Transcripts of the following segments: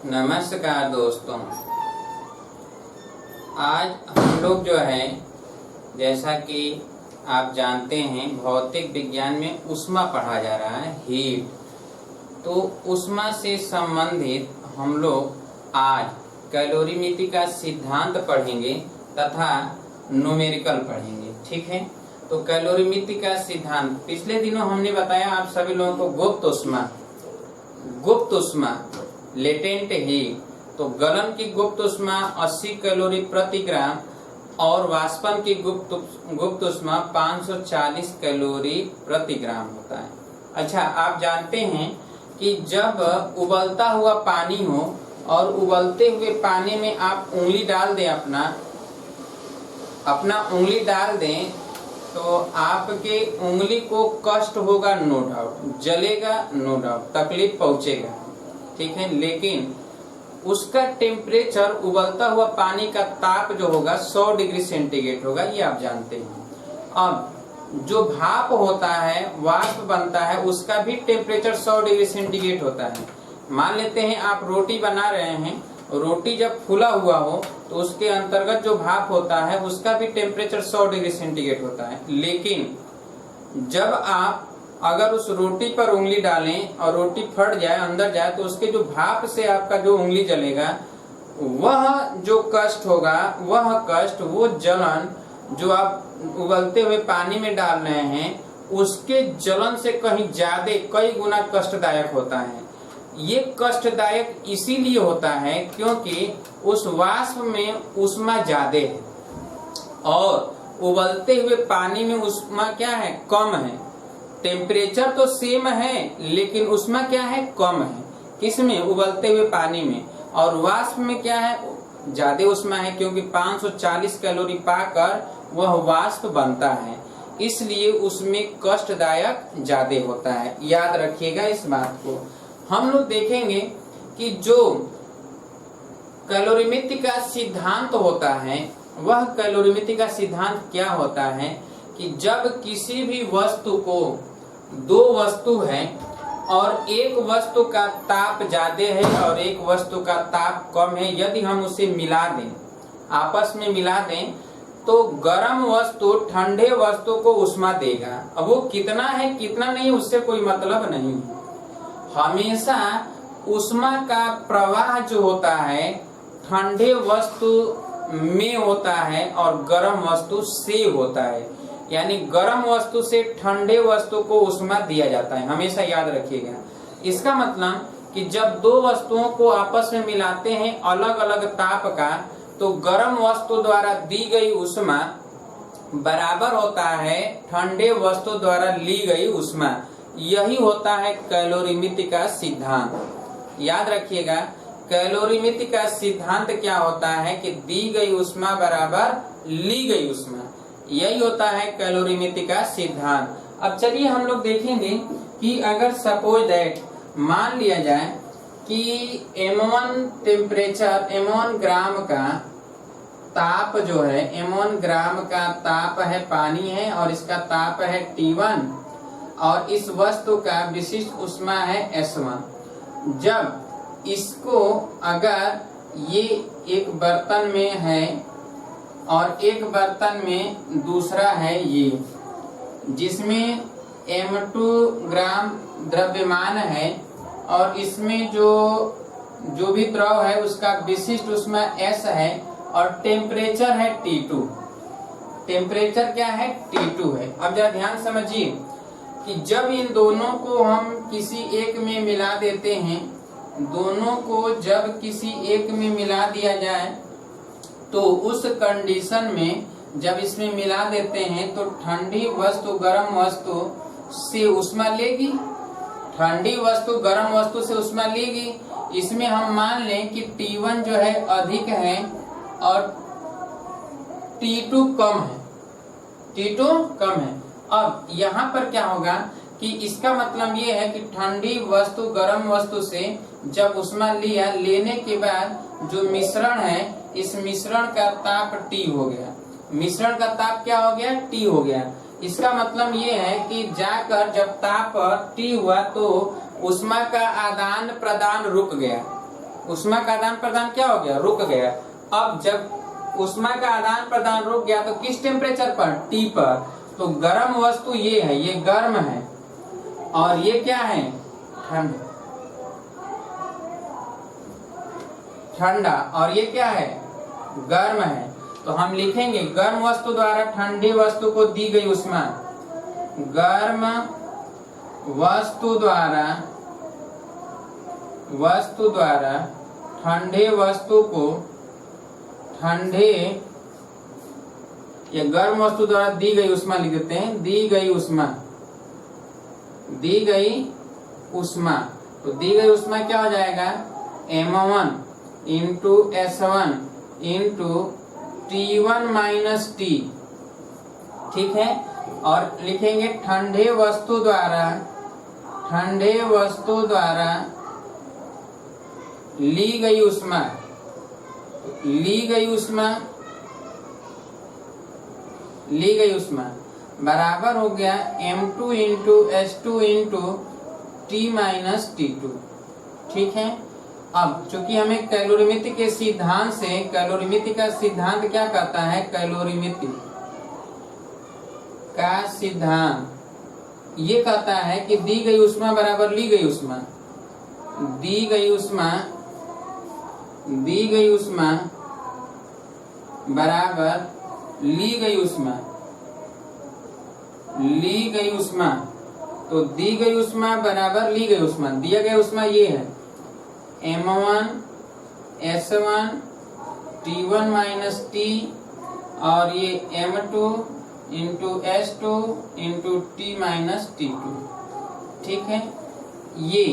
नमस्कार दोस्तों। आज हम लोग जो है, जैसा कि आप जानते हैं, भौतिक विज्ञान में ऊष्मा पढ़ा जा रहा है, हीट। तो ऊष्मा से संबंधित हम लोग आज कैलोरीमेट्री का सिद्धांत पढ़ेंगे तथा न्यूमेरिकल पढ़ेंगे। ठीक है। तो कैलोरीमेट्री का सिद्धांत पिछले दिनों हमने बताया आप सभी लोगों को। गुप्त ऊष्मा लेटेंट हीट, तो गलन की गुप्त ऊष्मा 80 कैलोरी प्रति ग्राम और वाष्पन की गुप्त ऊष्मा 540 कैलोरी प्रति ग्राम होता है। अच्छा, आप जानते हैं कि जब उबलता हुआ पानी हो और उबलते हुए पानी में आप उंगली डाल दें, अपना उंगली डाल दें, तो आपके उंगली को कष्ट होगा, नो डाउट, जलेगा, नो डाउट, तकलीफ पहुंचेगा। ठीक है। लेकिन उसका टेम्परेचर, उबलता हुआ पानी का ताप जो होगा 100 डिग्री सेंटीग्रेड होगा, ये आप जानते हैं। अब जो भाप होता है, वाष्प बनता है, उसका भी टेम्परेचर 100 डिग्री सेंटीग्रेड होता है। मान लेते हैं आप रोटी बना रहे हैं, रोटी जब फूला हुआ हो तो उसके अंतर्गत जो भाप होता है उसका भी टेम्परेचर 100 डिग्री सेंटीग्रेड होता है। लेकिन जब आप अगर उस रोटी पर उंगली डालें और रोटी फट जाए, अंदर जाए, तो उसके जो भाप से आपका जो उंगली जलेगा, वह जो कष्ट होगा, वह कष्ट, वो जलन जो आप उबलते हुए पानी में डाल रहे हैं, उसके जलन से कहीं ज्यादा, कई गुना कष्टदायक होता है। ये कष्टदायक इसीलिए होता है क्योंकि उस वाष्प में ऊष्मा ज्यादा है और उबलते हुए पानी में ऊष्मा क्या है, कम है। टेम्परेचर तो सेम है लेकिन ऊष्मा क्या है, कम है। किसमें? उबलते हुए पानी में। और वाष्प में क्या है, ज्यादा ऊष्मा है, क्योंकि 540 कैलोरी पाकर वह वाष्प बनता है, इसलिए उसमें कष्टदायक ज्यादा होता है। याद रखिएगा इस बात को। हम लोग देखेंगे कि जो कैलोरीमेट्री का सिद्धांत होता है, वह कैलोरीमेट्री का सिद्धांत क्या होता है कि जब किसी भी वस्तु को, दो वस्तु है और एक वस्तु का ताप ज्यादा है और एक वस्तु का ताप कम है, यदि हम उसे मिला दें, आपस में मिला दें, तो गर्म वस्तु ठंडे वस्तु को ऊष्मा देगा। अब वो कितना है कितना नहीं, उससे कोई मतलब नहीं है। हमेशा ऊष्मा का प्रवाह जो होता है ठंडे वस्तु में होता है और गर्म वस्तु से होता है। यानी गर्म वस्तु से ठंडे वस्तु को ऊष्मा दिया जाता है, हमेशा याद रखिएगा। इसका मतलब कि जब दो वस्तुओं को आपस में मिलाते हैं अलग अलग ताप का, तो गर्म वस्तु द्वारा दी गई ऊष्मा बराबर होता है ठंडे वस्तु द्वारा ली गई ऊष्मा। यही होता है कैलोरीमेट्री का सिद्धांत। याद रखिएगा, कैलोरीमेट्री का सिद्धांत क्या होता है कि दी गई ऊष्मा बराबर ली गई ऊष्मा। यही होता है कैलोरीमेट्री का सिद्धांत। अब चलिए हम लोग देखेंगे कि अगर सपोज दैट, मान लिया जाए कि M1 टेम्परेचर, M1 ग्राम का ताप जो है, M1 ग्राम का ताप है, पानी है और इसका ताप है T1 और इस वस्तु का विशिष्ट ऊष्मा है S1। जब इसको, अगर ये एक बर्तन में है और एक बर्तन में दूसरा है ये, जिसमें M2 ग्राम द्रव्यमान है और इसमें जो भी द्रव है उसका विशिष्ट ऊष्मा S है और टेम्परेचर है T2। टेम्परेचर क्या है, T2 है। अब जरा ध्यान समझिए कि जब इन दोनों को हम किसी एक में मिला देते हैं, दोनों को जब किसी एक में मिला दिया जाए, तो उस कंडीशन में जब इसमें मिला देते हैं तो ठंडी वस्तु गर्म वस्तु से ऊष्मा लेगी, ठंडी वस्तु गर्म वस्तु से ऊष्मा लेगी। इसमें हम मान लें कि T1 जो है अधिक है और T2 कम है, T2 कम है। अब यहाँ पर क्या होगा कि इसका मतलब ये है कि ठंडी वस्तु गर्म वस्तु से जब ऊष्मा लिया, लेने के बाद जो मिश्रण है, इस मिश्रण का ताप T हो गया। मिश्रण का ताप क्या हो गया, T हो गया। इसका मतलब ये है कि जाकर जब ताप T हुआ तो ऊष्मा का आदान प्रदान रुक गया, ऊष्मा का आदान प्रदान क्या हो गया, रुक गया। अब जब ऊष्मा का आदान प्रदान रुक गया तो किस टेम्परेचर पर, T पर। तो गर्म वस्तु ये है, ये गर्म है, और ये क्या है, ठंडा, और ये क्या है, गर्म है। तो हम लिखेंगे गर्म वस्तु द्वारा ठंडी वस्तु को दी गई ऊष्मा, गर्म वस्तु द्वारा ठंडे वस्तु को, ठंडे या गर्म वस्तु द्वारा दी गई ऊष्मा लिख देते हैं, दी गई ऊष्मा, दी गई ऊष्मा। तो दी गई ऊष्मा क्या हो जाएगा, m1 into S1 into T1 minus T, ठीक है। और लिखेंगे ठंडे वस्तु द्वारा ली गई ऊष्मा, बराबर हो गया m2 into S2 into T minus T2, ठीक है। अब चूंकि हमें कैलोरीमिति के सिद्धांत से, कैलोरीमिति का सिद्धांत क्या कहता है, कैलोरीमिति का सिद्धांत ये कहता है कि दी गई ऊष्मा बराबर ली गई ऊष्मा, दी गई ऊष्मा बराबर ली गई ऊष्मा। तो दी गई ऊष्मा बराबर ली गई ऊष्मा, दिया गया ऊष्मा ये है m1 S1 T1 minus T, और ये m2 into S2 into T minus T2, ठीक है। ये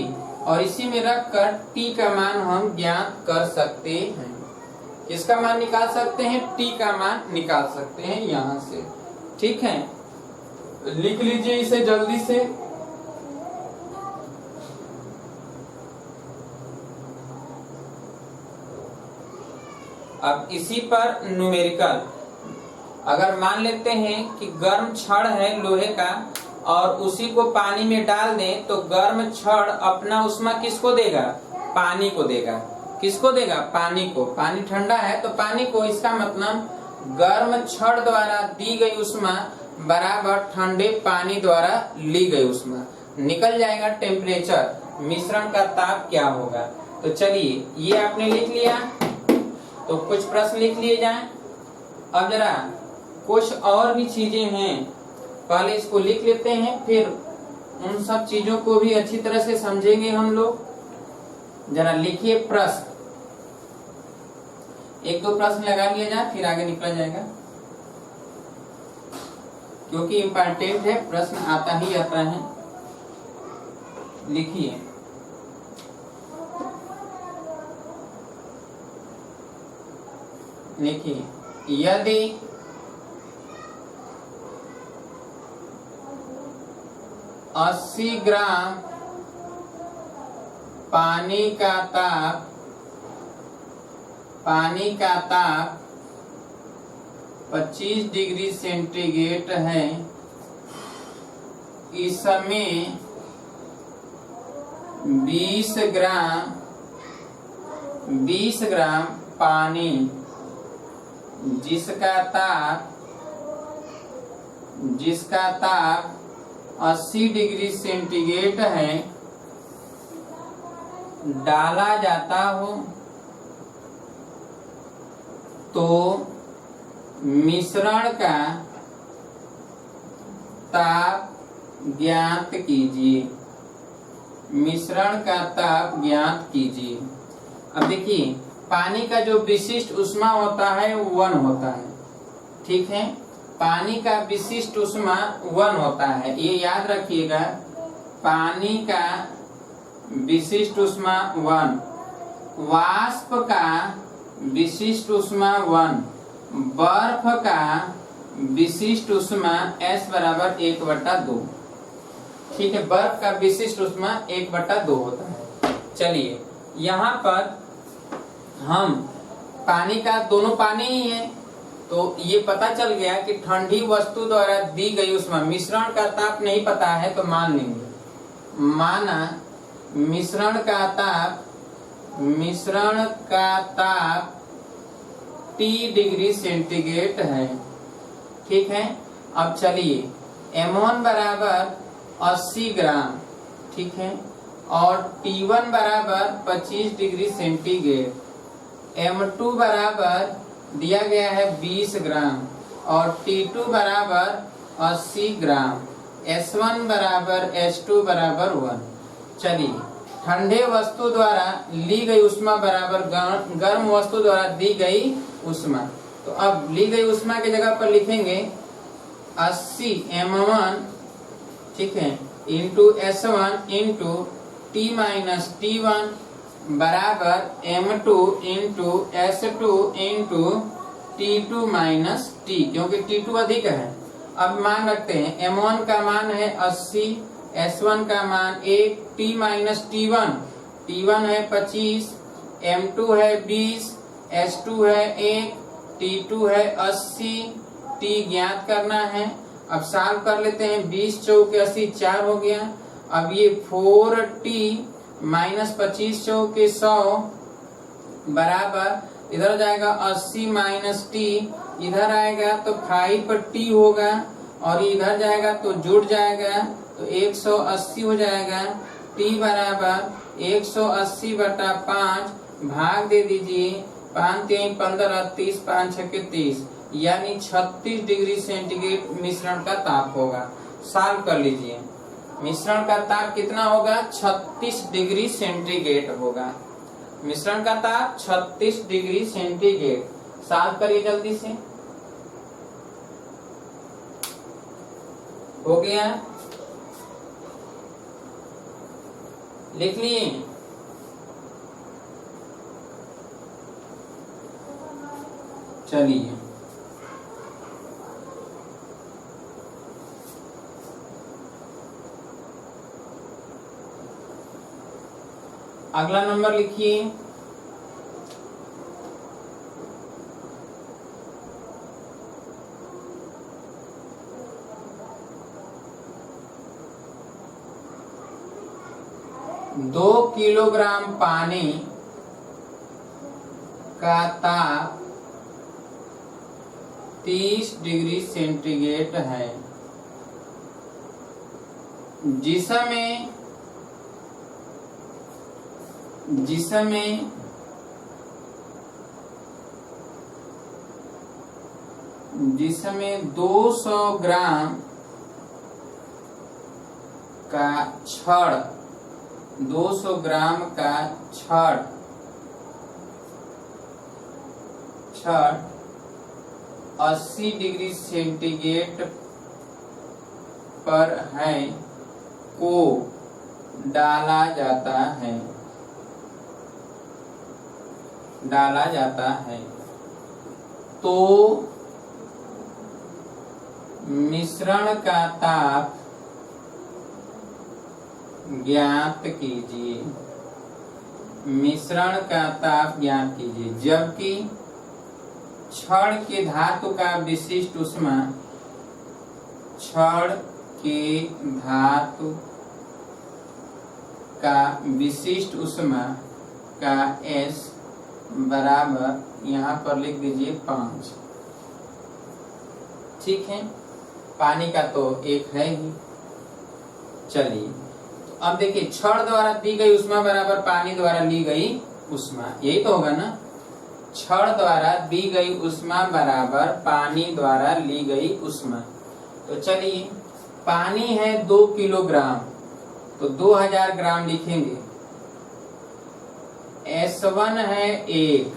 और इसी में रख कर T का मान हम ज्ञात कर सकते हैं। इसका मान निकाल सकते हैं, T का मान निकाल सकते हैं यहाँ से, ठीक है। लिख लीजिए इसे जल्दी से। अब इसी पर न्यूमेरिकल, अगर मान लेते हैं कि गर्म छड़ है लोहे का और उसी को पानी में डाल दें तो गर्म छड़ अपना ऊष्मा किसको देगा, पानी को देगा। किसको देगा, पानी को। पानी ठंडा है तो पानी को, इसका मतलब गर्म छड़ द्वारा दी गई ऊष्मा बराबर ठंडे पानी द्वारा ली गई ऊष्मा। निकल जाएगा टेम्परेचर, मिश्रण का ताप क्या होगा। तो चलिए ये आपने लिख लिया, तो कुछ प्रश्न लिख लिए जाएं। अब जरा कुछ और भी चीजें हैं, पहले इसको लिख लेते हैं, फिर उन सब चीजों को भी अच्छी तरह से समझेंगे हम लोग। जरा लिखिए प्रश्न, एक दो प्रश्न लगा लिया जाए, फिर आगे निकला जाएगा, क्योंकि इम्पोर्टेंट है, प्रश्न आता ही आता है। लिखिए यदि अस्सी ग्राम पानी का ताप 25 डिग्री सेंटीग्रेड है, इसमें 20 ग्राम पानी जिसका ताप 80 डिग्री सेंटीग्रेड है डाला जाता हो तो मिश्रण का ताप ज्ञात कीजिए। अब देखिए पानी का जो विशिष्ट ऊष्मा होता है वो 1 होता है, ठीक है। पानी का विशिष्ट ऊष्मा 1 होता है, ये याद रखिएगा। पानी का विशिष्ट ऊष्मा 1, वाष्प का विशिष्ट ऊष्मा 1, बर्फ का विशिष्ट ऊष्मा S बराबर 1/2, ठीक है। बर्फ का विशिष्ट ऊष्मा 1/2 होता है। चलिए यहाँ पर हम पानी का, दोनों पानी ही है, तो ये पता चल गया कि ठंडी वस्तु द्वारा दी गई ऊष्मा, मिश्रण का ताप नहीं पता है तो मान लेंगे, माना मिश्रण का ताप मिश्रण का ताप T डिग्री सेंटीग्रेड है। ठीक है, अब चलिए M1 बराबर 80 ग्राम, ठीक है, और T1 बराबर 25 डिग्री सेंटीग्रेड, M2 बराबर दिया गया है 20 ग्राम और T2 बराबर 80 ग्राम, S1 बराबर S2 बराबर 1। चलिए, ठंडे वस्तु द्वारा ली गई उष्मा बराबर गर्म वस्तु द्वारा दी गई उष्मा। तो अब ली गई उष्मा की जगह पर लिखेंगे 80 M1, ठीक है, into S1 into T minus T1 बराबर M2 into S2 into T2 minus T, क्योंकि T2 अधिक है। अब मान रखते हैं M1 का मान है 80, S1 का मान 1, T माइनस T1 है 25, M2 है 20, S2 है 1, T2 है 80, T ज्ञात करना है। अब सॉल्व कर लेते हैं, 20 चौके 80, 4 हो गया। अब ये 4T माइनस 25 चौके 100 बराबर इधर जाएगा 80 माइनस T, इधर आएगा तो 5T होगा और इधर जाएगा तो जुड़ जाएगा तो 180 हो जाएगा। T बराबर 180 बटा 5 भाग दे दीजिए, 5 3 15 30, 5 6 30, यानी 36 डिग्री सेंटीग्रेड मिश्रण का ताप होगा। सॉल्व कर लीजिए, मिश्रण का ताप कितना होगा? 36 डिग्री सेंटीग्रेड होगा। मिश्रण का ताप 36 डिग्री सेंटीग्रेड। सॉल्व करिए जल्दी से। हो गया, लिख लिए। चलिए, अगला नंबर लिखिए। दो किलोग्राम पानी का ताप 30 डिग्री सेंटीग्रेड है, जिसमें 200 ग्राम का छड़ 80 डिग्री सेंटीग्रेड पर है को डाला जाता है तो मिश्रण का ताप ज्ञात कीजिए। मिश्रण का ताप ज्ञात कीजिए, जबकि छड़ के धातु का विशिष्ट ऊष्मा, छड़ के धातु का विशिष्ट ऊष्मा का S बराबर यहाँ पर लिख दीजिए 5। ठीक है, पानी का तो 1 है ही। चलिए, अब देखिए, छड़ द्वारा दी गई उष्मा बराबर पानी द्वारा ली गई उष्मा, यही तो होगा ना। छड़ द्वारा दी गई उष्मा बराबर पानी द्वारा ली गई उष्मा। तो चलिए, पानी है 2 किलोग्राम तो 2000 ग्राम लिखेंगे। S1 है 1,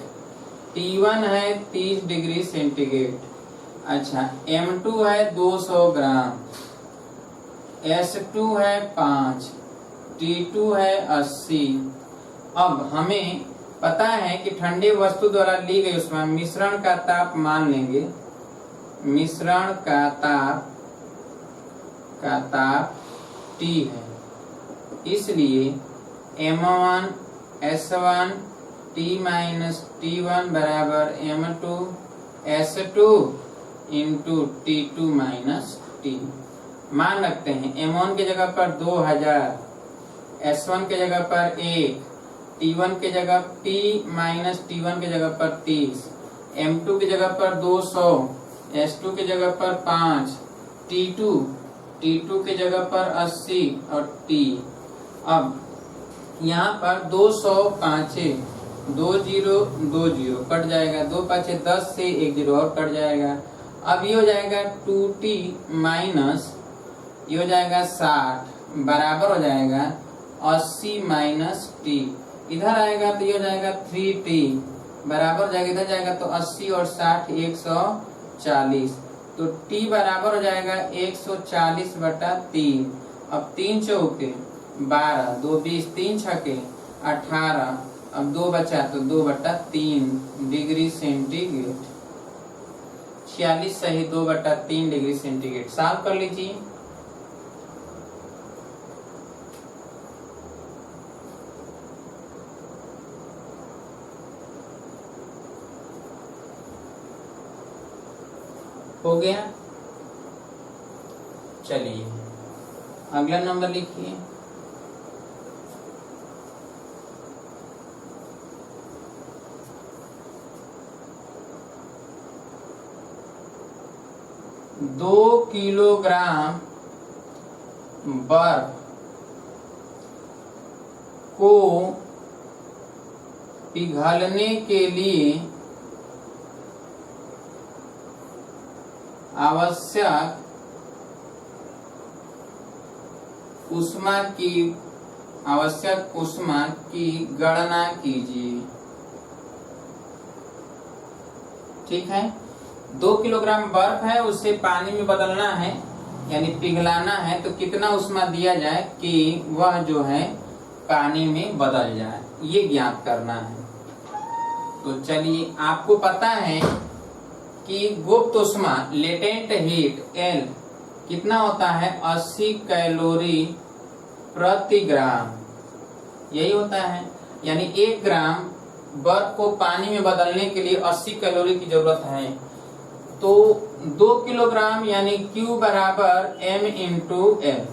T1 है 30 डिग्री सेंटीग्रेड, अच्छा, M2 है 200 ग्राम, S2 है 5, T2 है 80। अब हमें पता है कि ठंडे वस्तु द्वारा ली गई उष्मा, मिश्रण का ताप मान लेंगे, मिश्रण का ताप T है, इसलिए M1 S1 T minus T1 बराबर M2 S2 into T2 minus T। मान रखते हैं M1 की जगह पर 2000, S1 की जगह पर 1, T1 के जगह T माइनस T1 के जगह पर 30, M2 की जगह पर 200, S2 की जगह पर 5, T2 की जगह पर 80 और T। अब यहाँ पर 200 पाँचे 2 0 2 0 कट जाएगा, 2 पाँचे 10 से 1 0 और कट जाएगा। अब ये हो जाएगा 2T माइनस ये हो जाएगा 60 बराबर हो जाएगा 80 माइनस T। इधर आएगा तो ये हो जाएगा 3T बराबर हो जाएगा, इधर जाएगा तो 80 और 60 140, तो T बराबर हो जाएगा 140 बटा 3। अब 3 चौके 12, 2 20, 3 छके 18, अब 2 बचा तो 2 बटा 3 डिग्री सेंटीग्रेड। 46 सही 2 बटा 3 डिग्री सेंटीग्रेड। सॉल्व कर लीजिए। हो गया। चलिए अगला नंबर लिखिए। दो किलोग्राम बर्फ को पिघलने के लिए आवश्यक ऊष्मा की गणना कीजिए। ठीक है, 2 किलोग्राम बर्फ है, उसे पानी में बदलना है यानी पिघलाना है, तो कितना ऊष्मा दिया जाए कि वह जो है पानी में बदल जाए, ये ज्ञात करना है। तो चलिए, आपको पता है कि गुप्त ऊष्मा लेटेंट हीट L कितना होता है 80 कैलोरी प्रति ग्राम, यही होता है। यानी 1 ग्राम बर्फ को पानी में बदलने के लिए 80 कैलोरी की जरूरत है। तो 2 किलोग्राम यानी Q बराबर M इंटू L।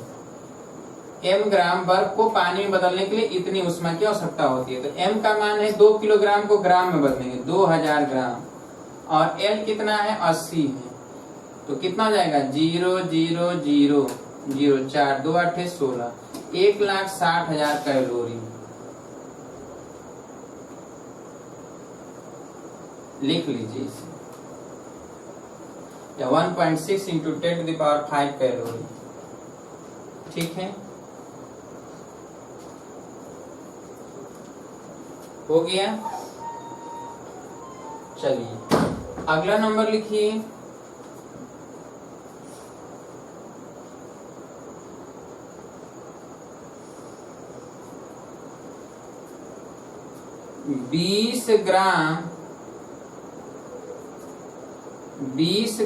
M ग्राम बर्फ को पानी में बदलने के लिए इतनी ऊष्मा की आवश्यकता होती है। तो M का मान है 2 किलोग्राम को ग्राम में बदलेंगे 2000 ग्राम, और L कितना है 80 है। तो कितना हो जाएगा 0 0 0 0 4 2 8 16, 1,60,000 कैलोरी। लिख लीजिए इसे, या 1.6 इंटू 10⁵ कैलोरी। ठीक है, हो गया। चलिए अगला नंबर लिखिए। बीस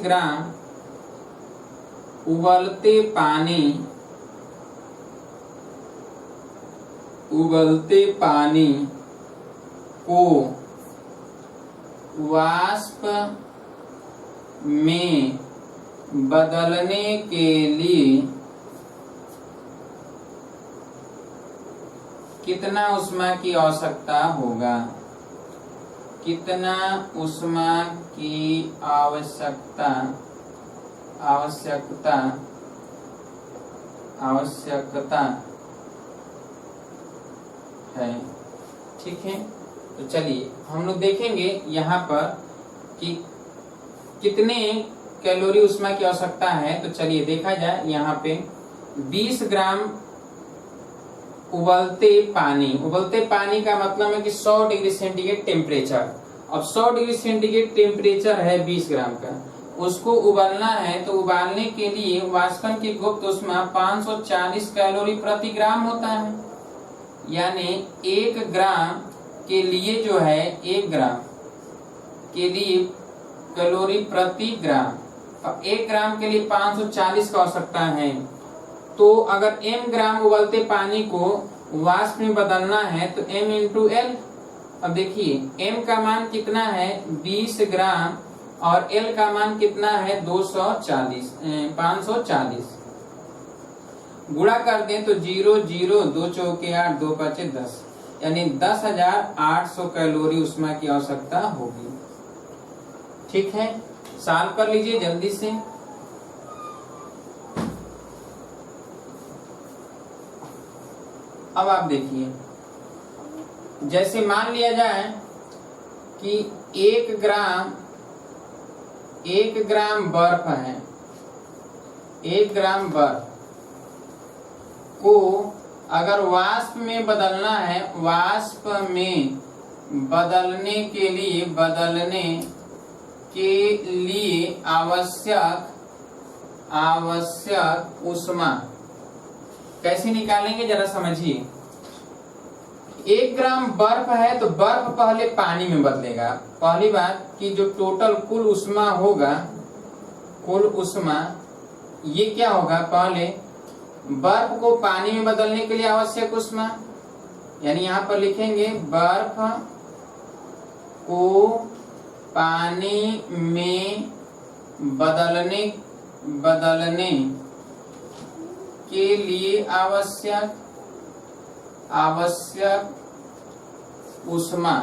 ग्राम उबलते पानी को वाष्प में बदलने के लिए कितना ऊष्मा की आवश्यकता होगा? कितना ऊष्मा की आवश्यकता है। ठीक है, तो चलिए हम लोग देखेंगे यहाँ पर कि कितने कैलोरी ऊष्मा की आवश्यकता है। तो चलिए देखा जाए, यहाँ पे 20 ग्राम उबलते पानी का मतलब है कि 100 डिग्री सेंटीग्रेड टेम्परेचर। अब 100 डिग्री सेंटीग्रेड टेम्परेचर है 20 ग्राम का, उसको उबालना है। तो उबालने के लिए वाष्पन की गुप्त ऊष्मा 540 कैलोरी प्रति ग्राम होता है। यानी 1 ग्राम के लिए जो है 1 ग्राम के लिए कैलोरी प्रति ग्राम, अब 1 ग्राम के लिए 540 का आवश्यकता है। तो अगर m ग्राम उबलते पानी को वाष्प में बदलना है तो m इंटू L। अब देखिए m का मान कितना है 20 ग्राम और L का मान कितना है 540। गुणा कर दें तो 0 0 2 चौके 8 2 5 10, यानी 10,800 कैलोरी ऊष्मा की आवश्यकता होगी। ठीक है, सॉल्व कर लीजिए जल्दी से। अब आप देखिए, जैसे मान लिया जाए कि 1 ग्राम बर्फ है, 1 ग्राम बर्फ को अगर वाष्प में बदलना है, वाष्प में बदलने के लिए आवश्यक ऊष्मा कैसे निकालेंगे जरा समझिए। 1 ग्राम बर्फ है तो बर्फ पहले पानी में बदलेगा। पहली बात कि जो टोटल कुल ऊष्मा होगा, कुल ऊष्मा ये क्या होगा, पहले बर्फ को पानी में बदलने के लिए आवश्यक ऊष्मा, यानी यहाँ पर लिखेंगे बर्फ को पानी में बदलने के लिए आवश्यक ऊष्मा।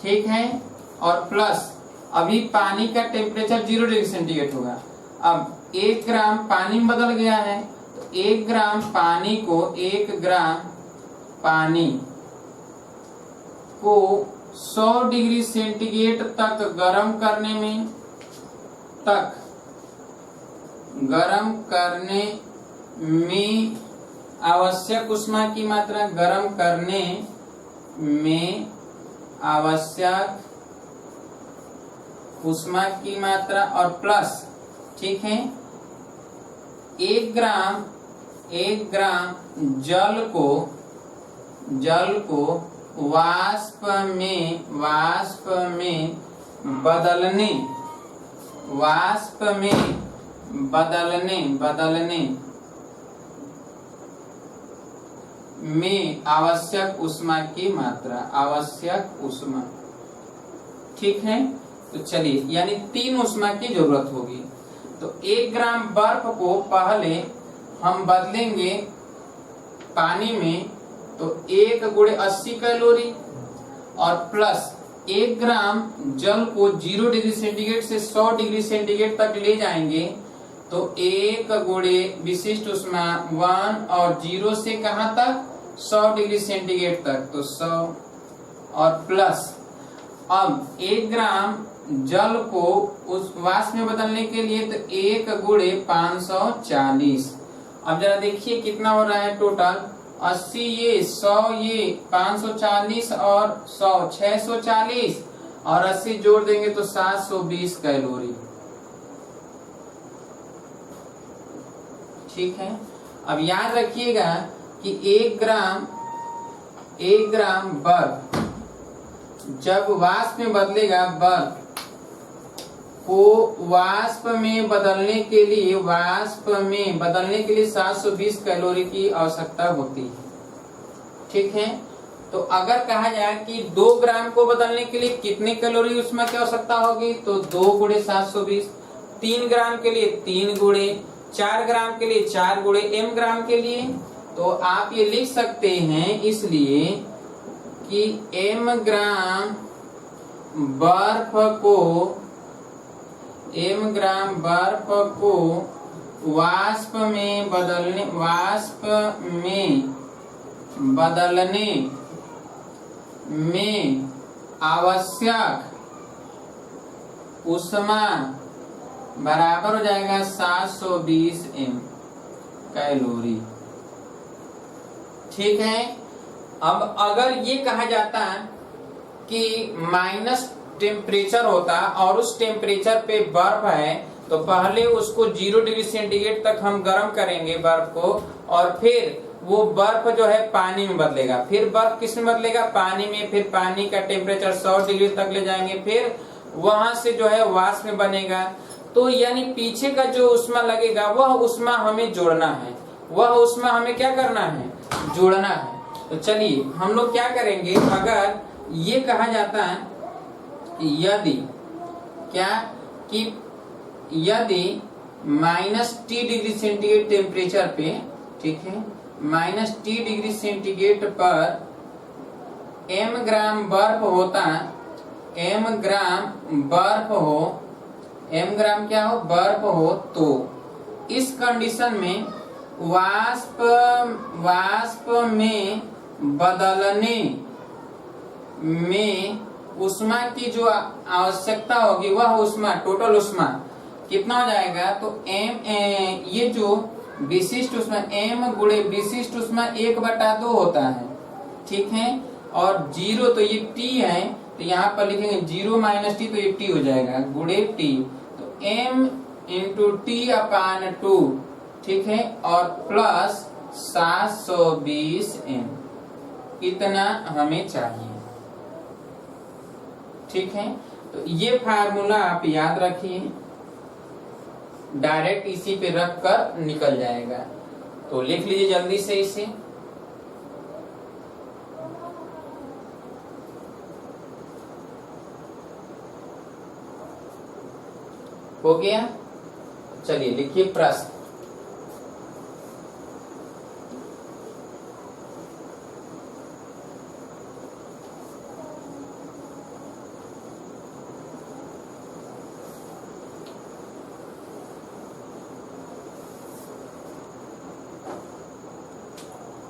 ठीक है, और प्लस अभी पानी का टेम्परेचर 0 डिग्री सेंटीग्रेड होगा। अब 1 ग्राम पानी में बदल गया है तो 1 ग्राम पानी को 100 डिग्री सेंटीग्रेड तक गर्म करने में आवश्यक ऊष्मा की मात्रा, गर्म करने में आवश्यक ऊष्मा की मात्रा और प्लस, ठीक है, 1 ग्राम जल को वाष्प में बदलने में आवश्यक ऊष्मा की मात्रा, आवश्यक ऊष्मा। ठीक है, तो चलिए, यानी 3 ऊष्मा की जरूरत होगी। तो 1 ग्राम बर्फ को पहले हम बदलेंगे पानी में, तो 1 गुणे 80 कैलोरी और प्लस 1 ग्राम जल को 0 डिग्री सेंटीग्रेड से 100 डिग्री सेंटीग्रेड तक ले जाएंगे, तो 1 गुणे विशिष्ट ऊष्मा 1 और 0 से कहां तक, 100 डिग्री सेंटीग्रेड तक, तो 100 और प्लस अब 1 ग्राम जल को उस वाष्प में बदलने के लिए तो 1 गुणे 540। अब जरा देखिए कितना हो रहा है टोटल, 80 ये, 100 ये, 540 और 100 640 और 80 जोड़ देंगे तो 720 कैलोरी। ठीक है, अब याद रखिएगा कि 1 ग्राम बर्फ जब वाष्प में बदलेगा, बर्फ को वाष्प में बदलने के लिए 720 कैलोरी की आवश्यकता होती है। ठीक है, तो अगर कहा जाए कि 2 ग्राम को बदलने के लिए कितने कैलोरी ऊष्मा की आवश्यकता होगी, तो 2 गुणे 720, 3 ग्राम के लिए 3 गुणे, 4 ग्राम के लिए 4 गुणे m ग्राम के लिए, तो आप ये लिख सकते हैं इसलिए कि m ग्राम बर्फ को वाष्प में बदलने में आवश्यक ऊष्मा बराबर हो जाएगा 720 m कैलोरी। ठीक है, अब अगर ये कहा जाता कि माइनस टेम्परेचर होता और उस टेम्परेचर पे बर्फ है, तो पहले उसको 0 डिग्री सेंटीग्रेड तक हम गर्म करेंगे बर्फ को, और फिर वो बर्फ जो है पानी में बदलेगा, फिर बर्फ किस में बदलेगा, पानी में, फिर पानी का टेम्परेचर 100 डिग्री तक ले जाएंगे, फिर वहां से जो है वाष्प में बनेगा। तो यानी पीछे का जो ऊष्मा लगेगा वह ऊष्मा हमें जोड़ना है, वह ऊष्मा हमें क्या करना है, जोड़ना है। तो चलिए हम लोग क्या करेंगे, अगर ये कहा जाता है यदि -T डिग्री सेंटीग्रेड टेम्परेचर पे, ठीक है, -T डिग्री सेंटीग्रेड पर m ग्राम बर्फ होता, m ग्राम बर्फ हो, m ग्राम क्या हो, बर्फ हो, तो इस कंडीशन में वाष्प में बदलने में ऊष्मा की जो आवश्यकता होगी वह ऊष्मा, टोटल ऊष्मा कितना हो जाएगा, तो ये जो विशिष्ट ऊष्मा m गुणे विशिष्ट ऊष्मा 1/2 होता है, ठीक है। और 0 तो ये T है, तो यहाँ पर लिखेंगे 0 - T, तो ये T हो जाएगा गुणे T, तो m × T/2, ठीक है, और प्लस 720 m, इतना हमें चाहिए, ठीक है। तो ये फार्मूला आप याद रखिए, डायरेक्ट इसी पे रख कर निकल जाएगा। तो लिख लीजिए जल्दी से इसे। हो गया, चलिए लिखिए प्रश्न।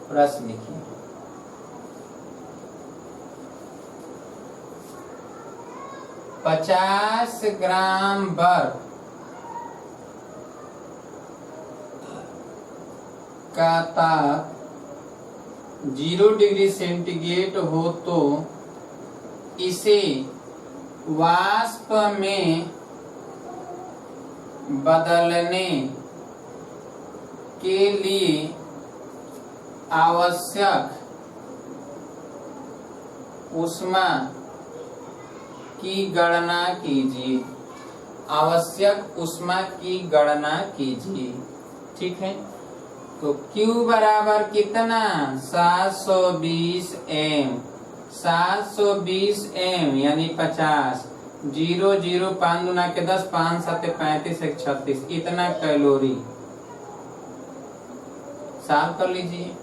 प्रश्न लिखिए। पचास ग्राम बर्फ का ताप 0 डिग्री सेंटीग्रेड हो तो इसे वाष्प में बदलने के लिए आवश्यक ऊष्मा की गणना कीजिए, आवश्यक ऊष्मा की गणना कीजिए, ठीक है। तो Q बराबर कितना, 720 m, 720 m यानी 50, 0 0 5 दूना के 10, 5 7 35 1 36, इतना कैलोरी। सॉल्व कर लीजिए।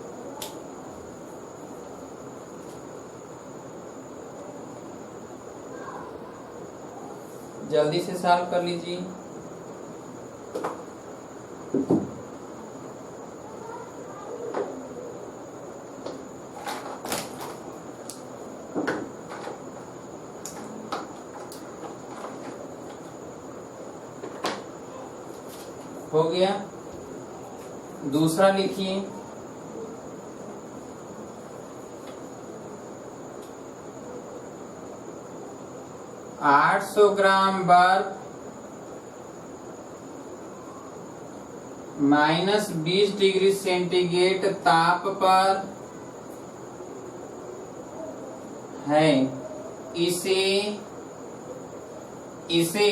जल्दी से सॉल्व कर लीजिए। हो गया, दूसरा लिखिए। $800 बर्फ -20 डिग्री सेंटीग्रेड ताप पर है, इसे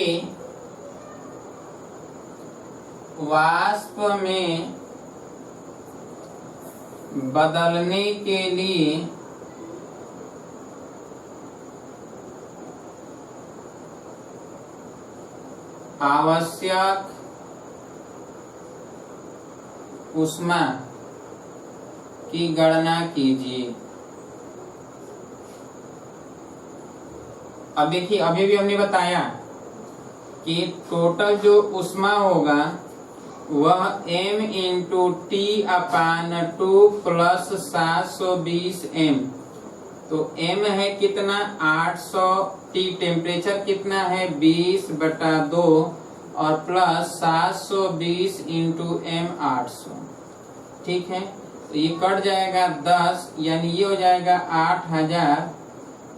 वाष्प में बदलने के लिए आवश्यक ऊष्मा की गणना कीजिए। अब देखिए, अभी भी हमने बताया कि टोटल जो ऊष्मा होगा वह m × T/2 प्लस 720 m, तो m है कितना, 800, T टेम्परेचर कितना है 20/2 और प्लस 720 × m 800, ठीक है। तो ये कट जाएगा 10, यानी ये हो जाएगा 8000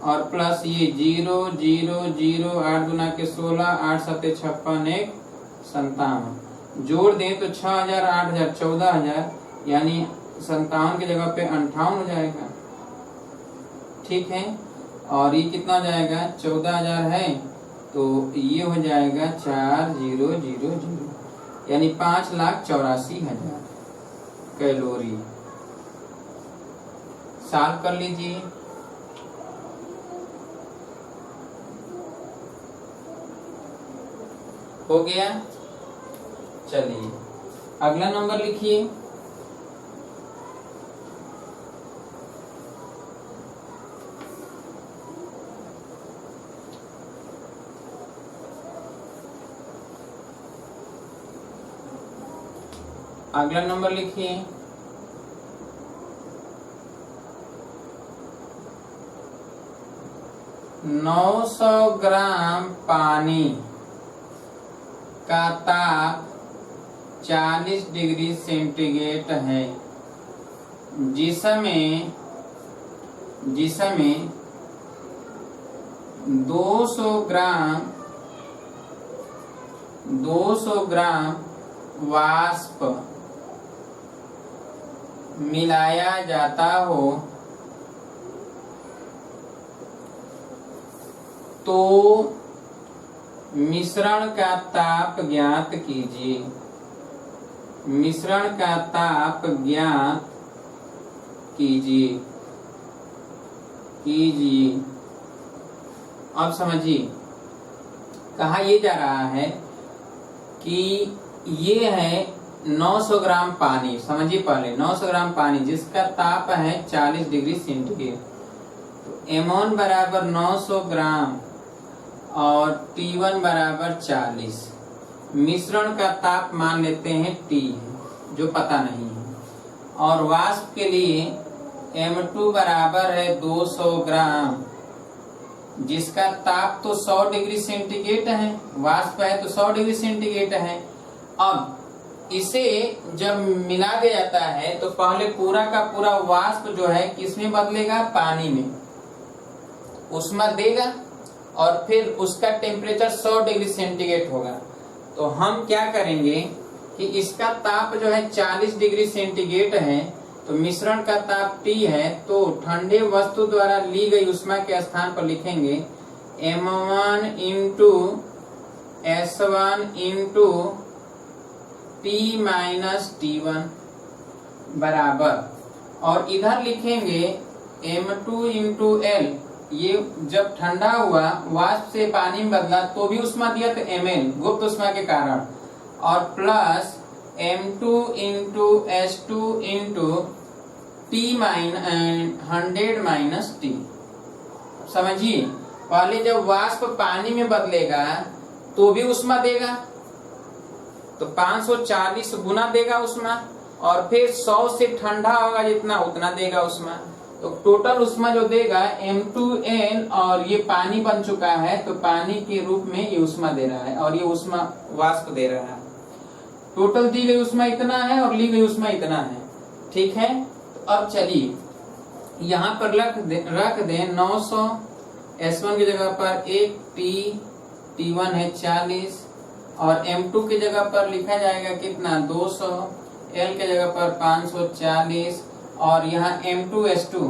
और प्लस ये 0 0 0, 8 दूना के 16, 8 7 56 1 57, जोड़ दें तो 6000 8000 14000, यानी 57 की जगह पे 58 हो जाएगा, ठीक है। और ये कितना हो जाएगा, 14000 है, तो ये हो जाएगा 4000, यानी 5,84,000 कैलोरी। सॉल्व कर लीजिए। हो गया, चलिए अगला नंबर लिखिए। अगला नंबर लिखिए, 900 ग्राम पानी का ताप 40 डिग्री सेंटीग्रेड है, जिसमें 200 ग्राम वाष्प मिलाया जाता हो तो मिश्रण का ताप ज्ञात कीजिए। मिश्रण का ताप ज्ञात कीजिए। अब समझिए, कहा ये जा रहा है कि ये है 900 ग्राम पानी। समझिए पहले, 900 ग्राम पानी जिसका ताप है 40 डिग्री सेंटीग्रेड। तो M1 बराबर 900 ग्राम और T1 बराबर 40। मिश्रण का ताप मान लेते हैं T, जो पता नहीं है। और वाष्प के लिए M2 बराबर है 200 ग्राम, जिसका ताप तो 100 डिग्री सेंटीग्रेड है। वाष्प है तो 100 डिग्री सेंटीग्रेड है। अब इसे जब मिला दिया जाता है तो पहले पूरा का पूरा वाष्प जो है किसमें बदलेगा? पानी में। ऊष्मा देगा और फिर उसका टेम्परेचर 100 डिग्री सेंटीग्रेड होगा। तो हम क्या करेंगे कि इसका ताप जो है 40 डिग्री सेंटीग्रेड है, तो मिश्रण का ताप T है, तो ठंडे वस्तु द्वारा ली गई ऊष्मा के स्थान पर लिखेंगे M1 into S1 into T minus T1 बराबर, और इधर लिखेंगे M2 इंटू L। ये जब ठंडा हुआ, वाष्प से पानी में बदला तो भी ऊष्मा दिया तो Ml, गुप्त ऊष्मा के कारण, और plus M2 into S2 into T 100 minus T। समझिए, पहले जब वाष्प पानी में बदलेगा तो भी ऊष्मा देगा, तो 540 गुना देगा ऊष्मा, और फिर 100 से ठंडा होगा जितना उतना देगा ऊष्मा। तो टोटल ऊष्मा जो देगा M2N, और ये पानी बन चुका है तो पानी के रूप में ये ऊष्मा दे रहा है, और ये ऊष्मा वाष्प दे रहा है। टोटल दी गई ऊष्मा इतना है और ली गई ऊष्मा इतना है। ठीक है, तो अब चलिए यहाँ पर रख दें 900, S1 की जगह पर 1 T1 है 40, और M2 की जगह पर लिखा जाएगा कितना? 200, L की जगह पर 540, और यहाँ M2 S2,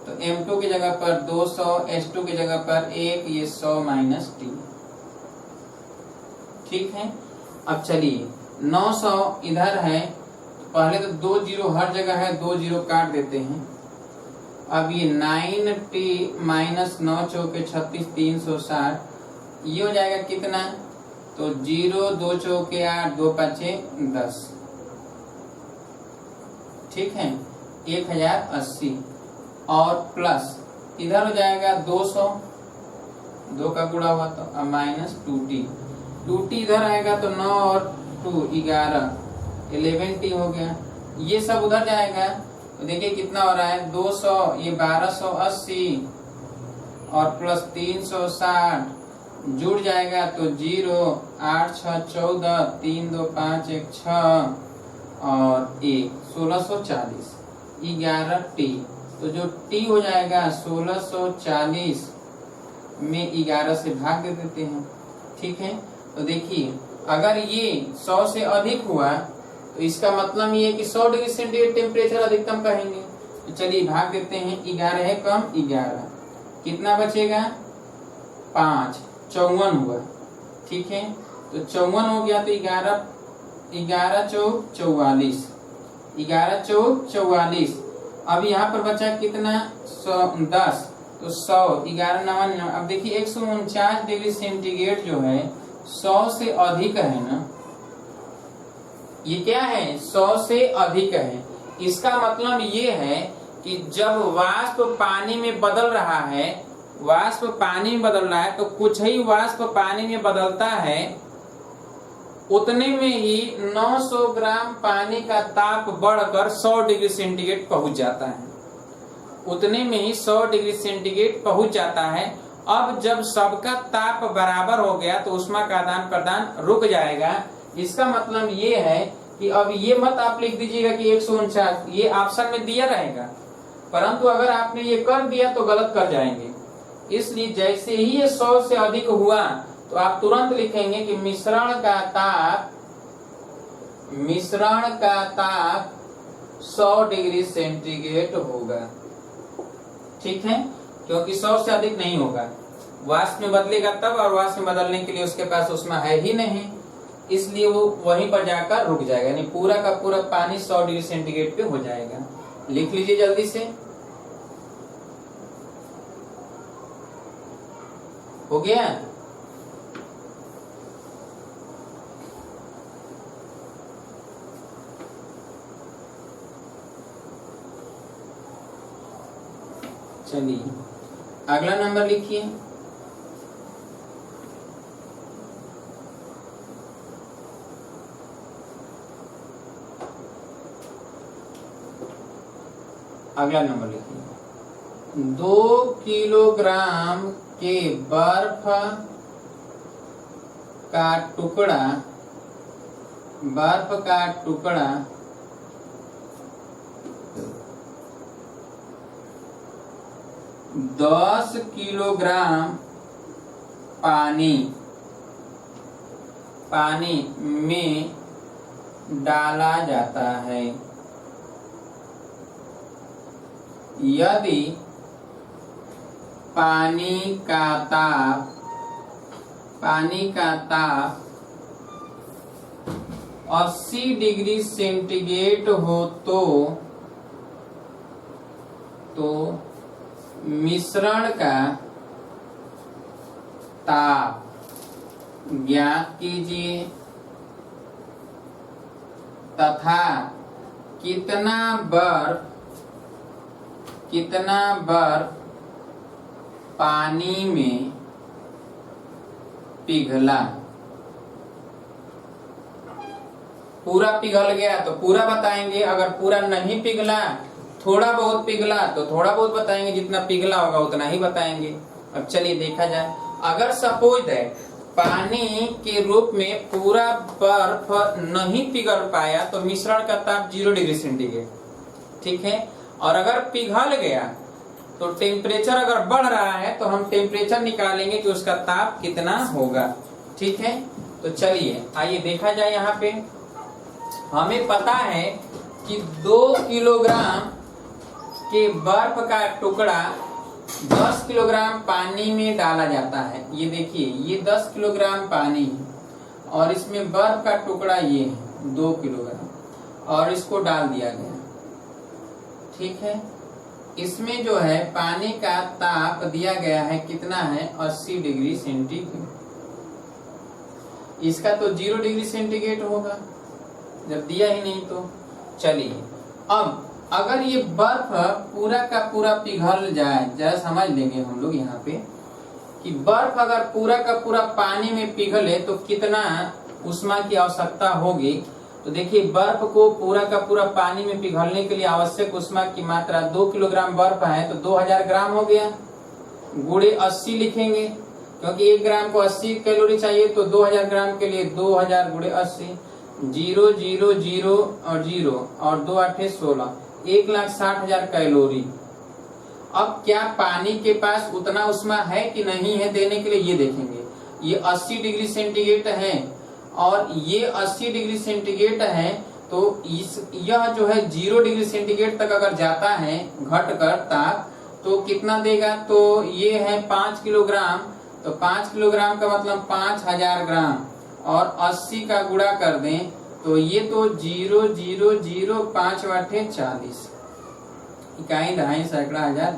तो M2 की जगह पर 200, S2 की जगह पर 1, ये 100 माइनस T। ठीक है, अब चलिए 900 इधर है, पहले तो 2 जीरो हर जगह है, 2 जीरो काट देते हैं। अब ये 9T माइनस 9 चौके 36, 360, ये हो जाएगा कितना? तो 0 2 चौके 8, 2 5 10। ठीक है, 1080, और प्लस इधर हो जाएगा 200, 2 का गुणा हुआ तो अब माइनस 2T इधर आएगा तो 9 और 2 11, 11T हो गया। ये सब उधर जाएगा तो देखिए कितना हो रहा है? 200, ये 1280, और प्लस 360 जुड़ जाएगा तो 0, 8 6 14, 3 2 5 1 6, और 1 1640, 11T। तो जो T हो जाएगा 1640 में 11 से भाग दे देते हैं। ठीक है, तो देखिए अगर ये 100 से अधिक हुआ तो इसका मतलब ये है कि 100 डिग्री सेंटीग्रेड टेम्परेचर अधिकतम कहेंगे। तो चलिए भाग देते हैं, 11 है कम 11, कितना बचेगा? 5, 54 हुआ। ठीक है, तो 54 हो गया तो 11 चौक 44, 11 चौक 44। अब यहाँ पर बचा कितना? 10, तो 100, 11 99। अब देखिए 149 डिग्री सेंटीग्रेड जो है 100 से अधिक है ना, ये क्या है? 100 से अधिक है। इसका मतलब ये है कि जब वाष्प पानी में बदल रहा है, वाष्प पानी में बदल रहा है, तो कुछ ही वाष्प पानी में बदलता है उतने में ही 900 ग्राम पानी का ताप बढ़कर 100 डिग्री सेंटीग्रेड पहुंच जाता है। उतने में ही 100 डिग्री सेंटीग्रेड पहुंच जाता है। अब जब सबका ताप बराबर हो गया तो ऊष्मा का आदान प्रदान रुक जाएगा। इसका मतलब ये है कि अब ये मत आप लिख दीजिएगा कि 149, ये ऑप्शन में दिया रहेगा, परंतु अगर आपने ये कर दिया तो गलत कर जाएंगे। इसलिए जैसे ही ये 100 से अधिक हुआ तो आप तुरंत लिखेंगे कि मिश्रण का ताप 100 डिग्री सेंटीग्रेड होगा। ठीक है, क्योंकि 100 से अधिक नहीं होगा। वाष्प में बदलेगा तब, और वाष्प में बदलने के लिए उसके पास ऊष्मा है ही नहीं, इसलिए वो वहीं पर जाकर रुक जाएगा, यानी पूरा का पूरा पानी 100 डिग्री सेंटीग्रेड पे हो जाएगा। लिख लीजिए जल्दी से। हो गया? चलिए अगला नंबर लिखिए। अगला नंबर लिखिए। 2 किलोग्राम के बर्फ का टुकड़ा 10 किलोग्राम पानी में डाला जाता है। यदि पानी का ताप 80 डिग्री सेंटीग्रेड हो तो मिश्रण का ताप ज्ञात कीजिए तथा कितना बर्फ पानी में पिघला। पूरा पिघल गया तो पूरा बताएंगे, अगर पूरा नहीं पिघला, थोड़ा बहुत पिघला तो थोड़ा बहुत बताएंगे, जितना पिघला होगा उतना ही बताएंगे। अब चलिए देखा जाए, अगर सपोज है पानी के रूप में पूरा बर्फ नहीं पिघल पाया तो मिश्रण का ताप 0 डिग्री सेंटीग्रेड। ठीक है, और अगर पिघल गया तो टेम्परेचर अगर बढ़ रहा है तो हम टेम्परेचर निकालेंगे कि उसका ताप कितना होगा। ठीक है, तो चलिए आइए देखा जाए। यहाँ पे हमें पता है कि 2 किलोग्राम के बर्फ का टुकड़ा 10 किलोग्राम पानी में डाला जाता है। ये देखिए, ये 10 किलोग्राम पानी है और इसमें बर्फ का टुकड़ा ये है 2 किलोग्राम, और इसको डाल दिया गया। ठीक है, इसमें जो है पानी का ताप दिया गया है, कितना है 80 डिग्री सेंटीग्रेड। इसका तो 0 डिग्री सेंटीग्रेड होगा जब दिया ही नहीं तो। चलिए अब अगर ये बर्फ पूरा का पूरा पिघल जाए, जरा समझ लेंगे हम लोग यहाँ पे कि बर्फ अगर पूरा का पूरा पानी में पिघले तो कितना ऊष्मा की आवश्यकता होगी। तो देखिए, बर्फ को पूरा का पूरा पानी में पिघलने के लिए आवश्यक ऊष्मा की मात्रा 2 किलोग्राम बर्फ है तो 2000 ग्राम हो गया, गुणे 80 लिखेंगे क्योंकि 1 ग्राम को 80 कैलोरी चाहिए, तो 2000 ग्राम के लिए 2000 गुणे 80, 0 0 0 और 0 और 2 8 16, 1,60,000 कैलोरी। अब क्या पानी के पास उतना ऊष्मा है कि नहीं है देने के लिए, ये देखेंगे। ये 80 डिग्री सेंटीग्रेड है और ये 80 डिग्री सेंटीग्रेड है, तो यह जो है 0 डिग्री सेंटीग्रेड तक अगर जाता है घटकर ताप तो कितना देगा, तो ये है 5 किलोग्राम, तो 5 किलोग्राम का मतलब 5000 ग्राम, और 80 का गुणा कर दें तो ये तो 0 0 0 5 8 40, इकाई दहाई सैकड़ा हजार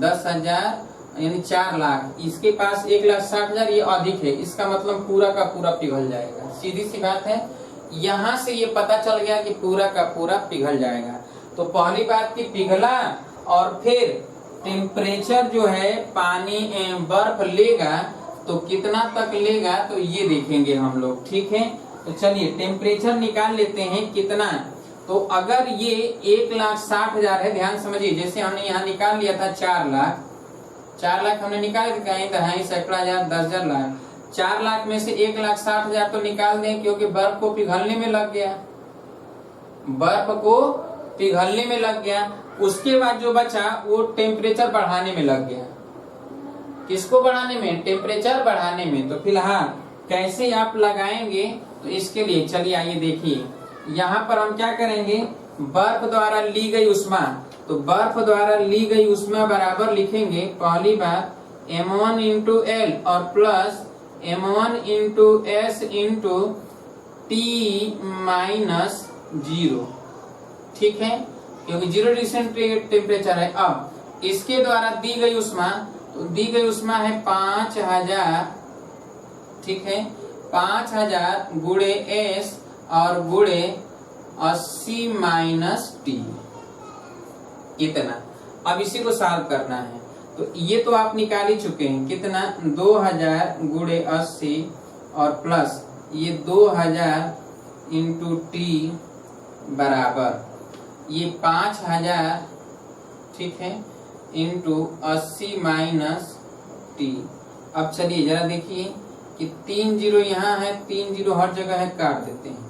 10,000 यानी 4 लाख। इसके पास 1,60,000, ये अधिक है, इसका मतलब पूरा का पूरा पिघल जाएगा। सीधी सी बात है, यहाँ से ये पता चल गया कि पूरा का पूरा पिघल जाएगा। तो पहली बात की पिघला, और फिर टेम्परेचर जो है पानी बर्फ लेगा तो कितना तक लेगा तो ये देखेंगे हम लोग। ठीक है, तो चलिए टेम्परेचर निकाल लेते हैं कितना। तो अगर ये 1,60,000 है, ध्यान समझिए, जैसे हमने यहाँ निकाल लिया था 4 लाख, 4 लाख हमने निकाल के कहीं दहाई सैकड़ा हजार 10,000 लाख, 4 लाख में से 1,60,000 तो निकाल दें, क्योंकि बर्फ को पिघलने में लग गया, बर्फ को पिघलने में लग गया। उसके बाद जो बचा वो टेम्परेचर बढ़ाने में लग गया। किसको बढ़ाने में? टेम्परेचर बढ़ाने में। तो फिलहाल कैसे आप लगाएंगे तो इसके लिए चलिए आइए देखिए, यहाँ पर हम क्या करेंगे, बर्फ द्वारा ली गई ऊष्मा, तो बर्फ द्वारा ली गई ऊष्मा बराबर लिखेंगे पहली बार m1 इंटू एल और plus m1 into S into T minus 0। ठीक है, क्योंकि 0 डिग्री सेंटीग्रेड टेम्परेचर है। अब इसके द्वारा दी गई ऊष्मा, तो दी गई ऊष्मा है 5000। ठीक है, 5000 गुणे एस और गुणे 80 माइनस टी, इतना। अब इसी को सॉल्व करना है, तो ये तो आप निकाल ही चुके हैं, कितना 2000 गुणे 80 और प्लस ये 2000 इंटू टी बराबर ये 5000, ठीक है, इंटू 80 माइनस टी। अब चलिए जरा देखिए कि 3 जीरो यहाँ है, 3 जीरो हर जगह है, काट देते हैं।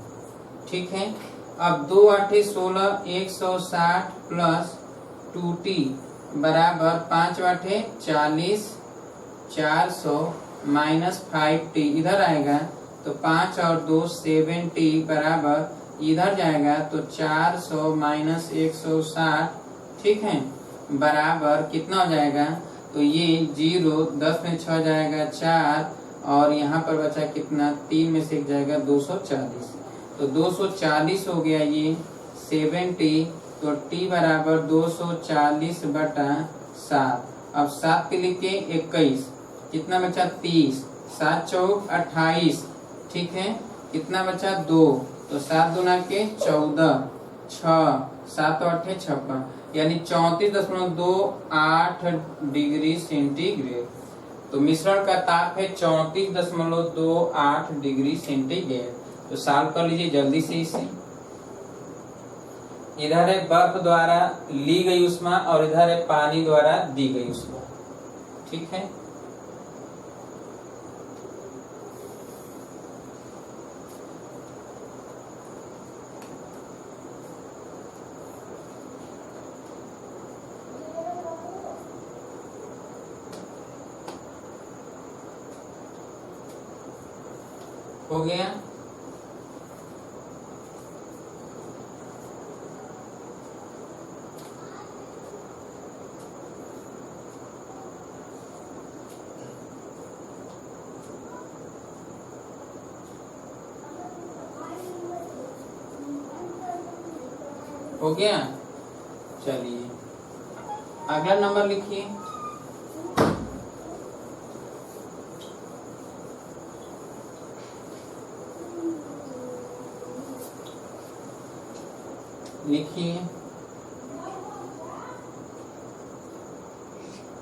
ठीक है, अब 2 8 16 160 प्लस 2t बराबर 5 8 40 400 माइनस 5t इधर आएगा, तो 5 और 2 7t बराबर इधर जाएगा, तो 400 माइनस 160, ठीक है, बराबर कितना हो जाएगा, तो ये 0 10 में 6 जाएगा 4 और यहाँ पर बचा कितना, 3 में से 1 जाएगा 240, तो 240 हो गया ये 70, तो t बराबर 240 बटा 7। अब 7 के लिखे 21, कितना बचा 30, 7 चौक 28, ठीक है, कितना बचा 2, तो 7 दूना के 14, 6 7 8 56, यानी 34.28 डिग्री सेंटीग्रेड। तो मिश्रण का ताप है 34.28 डिग्री सेंटीग्रेड। तो सॉल्व कर लीजिए जल्दी से इसे। इधर है बर्फ द्वारा ली गई ऊष्मा और इधर है पानी द्वारा दी गई ऊष्मा। ठीक है, हो गया। हो गया, चलिए अगला नंबर लिखिए। लिखिए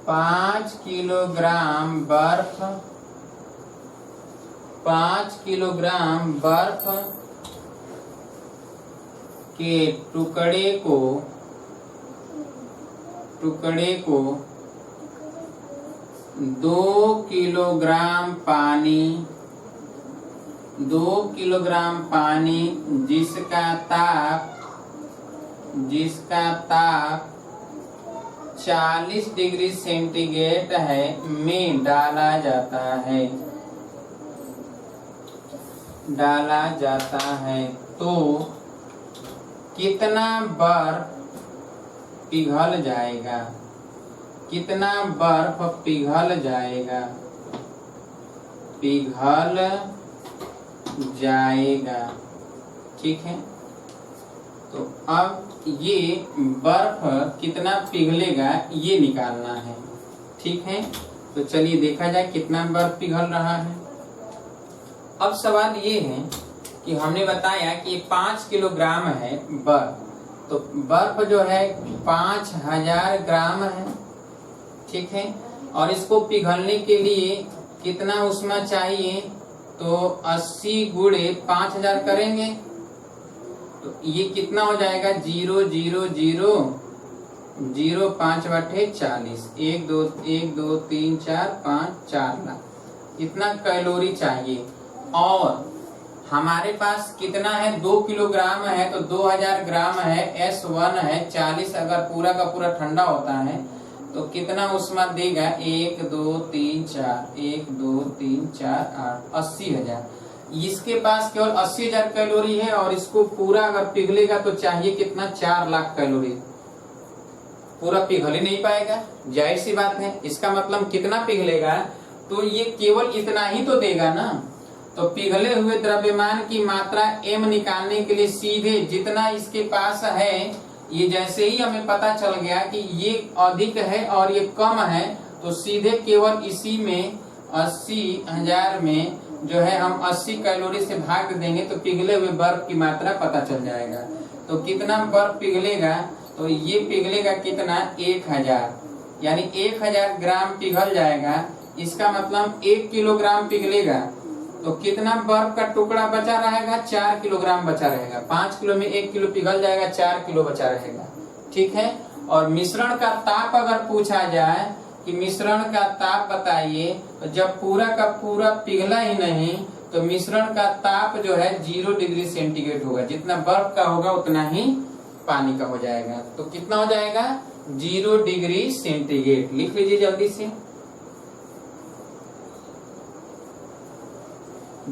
5 किलोग्राम बर्फ, 5 किलोग्राम बर्फ के टुकड़े को 2 किलोग्राम पानी, 2 किलोग्राम पानी जिसका ताप 40 डिग्री सेंटीग्रेड है में डाला जाता है, तो कितना बर्फ पिघल जाएगा, कितना बर्फ पिघल जाएगा, ठीक है। तो अब ये बर्फ कितना पिघलेगा ये निकालना है। ठीक है, तो चलिए देखा जाए कितना बर्फ पिघल रहा है। अब सवाल ये है कि हमने बताया कि ये 5 किलोग्राम है बर्फ, तो बर्फ जो है 5000 ग्राम है। ठीक है, और इसको पिघलने के लिए कितना उष्मा चाहिए, तो 80 गुणे 5000 करेंगे तो ये कितना हो जाएगा, 0,0,0,0 5 बटे 40, 1 2 3 4 5 4 लाख इतना कैलोरी चाहिए। और हमारे पास कितना है, 2 किलोग्राम है तो 2000 ग्राम है, S1 है 40, अगर पूरा का पूरा ठंडा होता है तो कितना उष्मा देगा, 1 2 3 4 1 2 3 4 8 80,000। इसके पास केवल 80,000 कैलोरी है और इसको पूरा अगर पिघलेगा तो चाहिए कितना, 4 लाख कैलोरी। पूरा पिघल ही नहीं पाएगा, जाहिर सी बात है। इसका मतलब कितना पिघलेगा, तो ये केवल इतना ही तो देगा ना। तो पिघले हुए द्रव्यमान की मात्रा m निकालने के लिए सीधे जितना इसके पास है, ये जैसे ही हमें पता चल गया कि ये अधिक है और ये कम है, तो सीधे केवल इसी में 80,000 में जो है हम 80 कैलोरी से भाग देंगे तो पिघले हुए बर्फ की मात्रा पता चल जाएगा। तो कितना बर्फ पिघलेगा, तो ये पिघलेगा कितना, 1000, यानी 1000 ग्राम पिघल जाएगा। इसका मतलब 1 किलोग्राम पिघलेगा तो कितना बर्फ का टुकड़ा बचा रहेगा, 4 किलोग्राम बचा रहेगा। 5 किलो में 1 किलो पिघल जाएगा, 4 किलो बचा रहेगा। ठीक है। और मिश्रण का ताप अगर पूछा जाए कि मिश्रण का ताप बताइए, तो जब पूरा का पूरा पिघला ही नहीं तो मिश्रण का ताप जो है 0 डिग्री सेंटीग्रेड होगा। जितना बर्फ का होगा उतना ही पानी का हो जाएगा। तो कितना हो जाएगा, 0 डिग्री सेंटीग्रेड। लिख लीजिए जल्दी से,